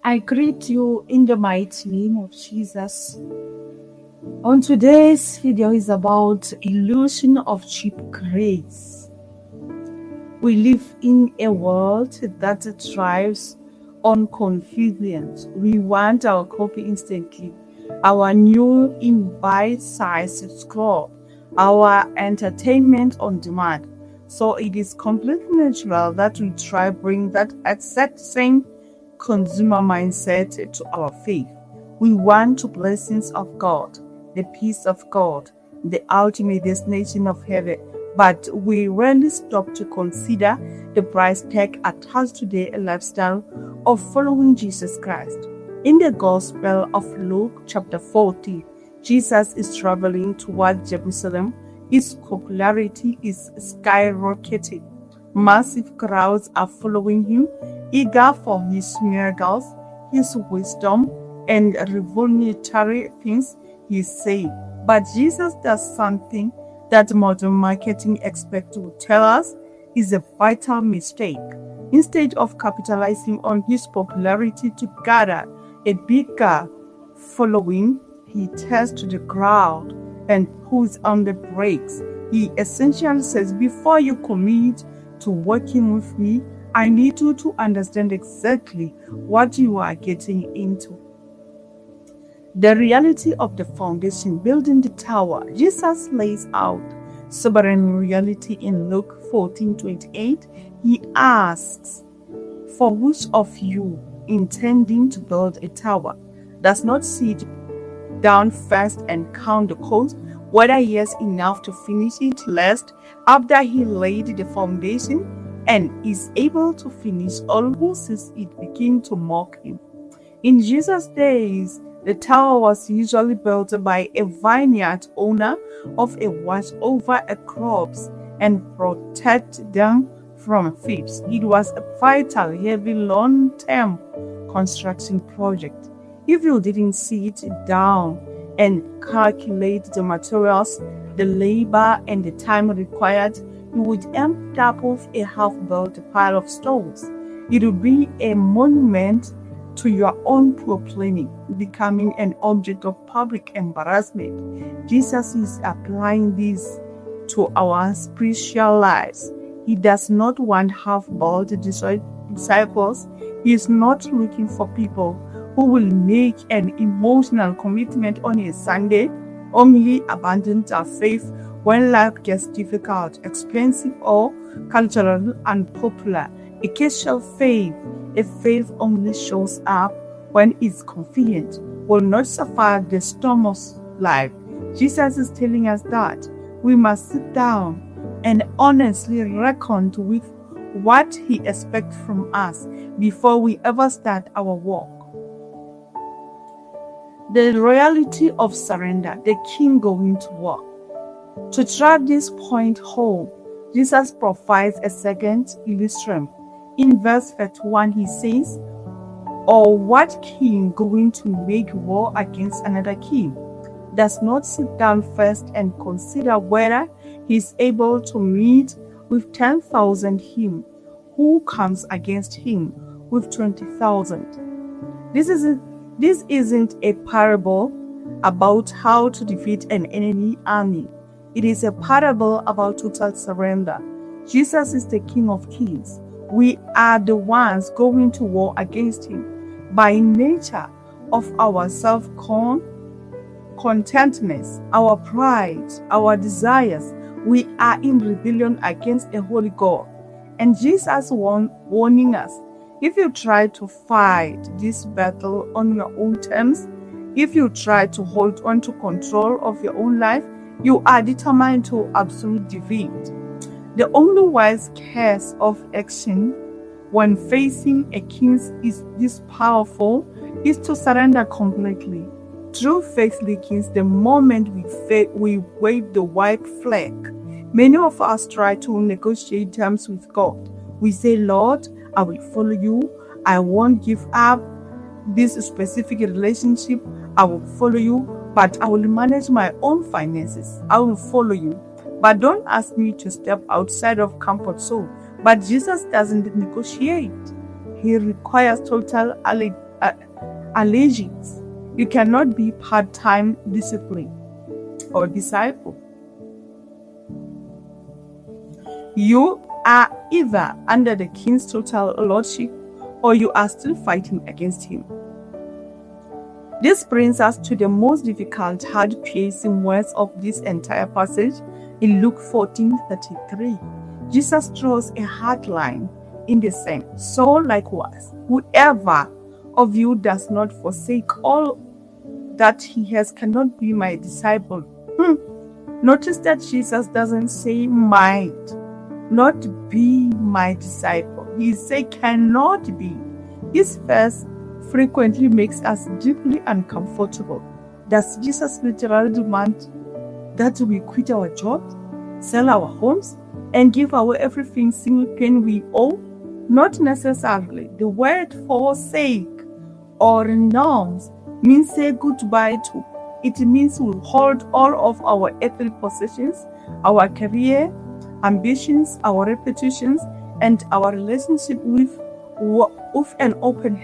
I greet you in the mighty name of Jesus. On today's video is about illusion of cheap grace. We live in a world that thrives on convenience. We want our coffee instantly, our new in bite-sized scroll, our entertainment on demand. So it is completely natural that we try bring that exact same consumer mindset to our faith. We want the blessings of God, the peace of God, the ultimate destination of heaven, but we rarely stop to consider the price tag attached to the lifestyle of following Jesus Christ. In the Gospel of Luke, chapter 40, Jesus is traveling toward Jerusalem. His popularity is skyrocketing. Massive crowds are following him, eager for his miracles, his wisdom, and revolutionary things he said. But Jesus does something that modern marketing experts will tell us is a vital mistake. Instead of capitalizing on his popularity to gather a bigger following, he turns to the crowd and pulls on the brakes. He essentially says, before you commit to working with me, I need you to understand exactly what you are getting into. The reality of the foundation building the tower. Jesus lays out sovereign reality in Luke 14:28. He asks, for which of you intending to build a tower does not sit down first and count the cost, whether he has enough to finish it, lest after he laid the foundation and is able to finish, all who sees it begin to mock him. In Jesus' days, the tower was usually built by a vineyard owner of a watch over a crops and protect them from thieves. It was a vital, heavy, long-term construction project. If you didn't sit down and calculate the materials, the labor, and the time required, you would end up with a half-built pile of stones. It would be a monument to your own poor planning, becoming an object of public embarrassment. Jesus is applying this to our spiritual lives. He does not want half-built disciples. He is not looking for people who will make an emotional commitment on a Sunday, only abandon their faith when life gets difficult, expensive, or culturally unpopular. A casual faith, a faith only shows up when it's convenient, will not survive the storm of life. Jesus is telling us that we must sit down and honestly reckon with what he expects from us before we ever start our walk. The reality of surrender, the king going to work. To drive this point home, Jesus provides a second illustration. In verse 31, he says, or what king going to make war against another king does not sit down first and consider whether he is able to meet with 10,000 him who comes against him with 20,000. This isn't a parable about how to defeat an enemy army. It is a parable about total surrender. Jesus is the King of Kings. We are the ones going to war against him. By nature of our self-contentness, our pride, our desires, we are in rebellion against a holy God. And Jesus warning us, if you try to fight this battle on your own terms, if you try to hold on to control of your own life, you are determined to absolute defeat. The only wise course of action when facing a king is this powerful is to surrender completely. True faithful kings, the moment we wave the white flag, many of us try to negotiate terms with God. We say, Lord, I will follow you. I won't give up this specific relationship. I will follow you, but I will manage my own finances. I will follow you. But don't ask me to step outside of comfort zone. But Jesus doesn't negotiate. He requires total allegiance. You cannot be part-time discipline or disciple. You are either under the king's total lordship or you are still fighting against him. This brings us to the most difficult, hard-piercing words of this entire passage in Luke 14:33. Jesus draws a hard line in the sand. So likewise, whoever of you does not forsake all that he has cannot be my disciple. Notice that Jesus doesn't say might not be my disciple. He says cannot be. This verse frequently makes us deeply uncomfortable. Does Jesus literally demand that we quit our jobs, sell our homes, and give away everything single pain we owe? Not necessarily. The word forsake or renounce means say goodbye to. It means we hold all of our earthly possessions, our career, ambitions, our reputations, and our relationship with an open hand.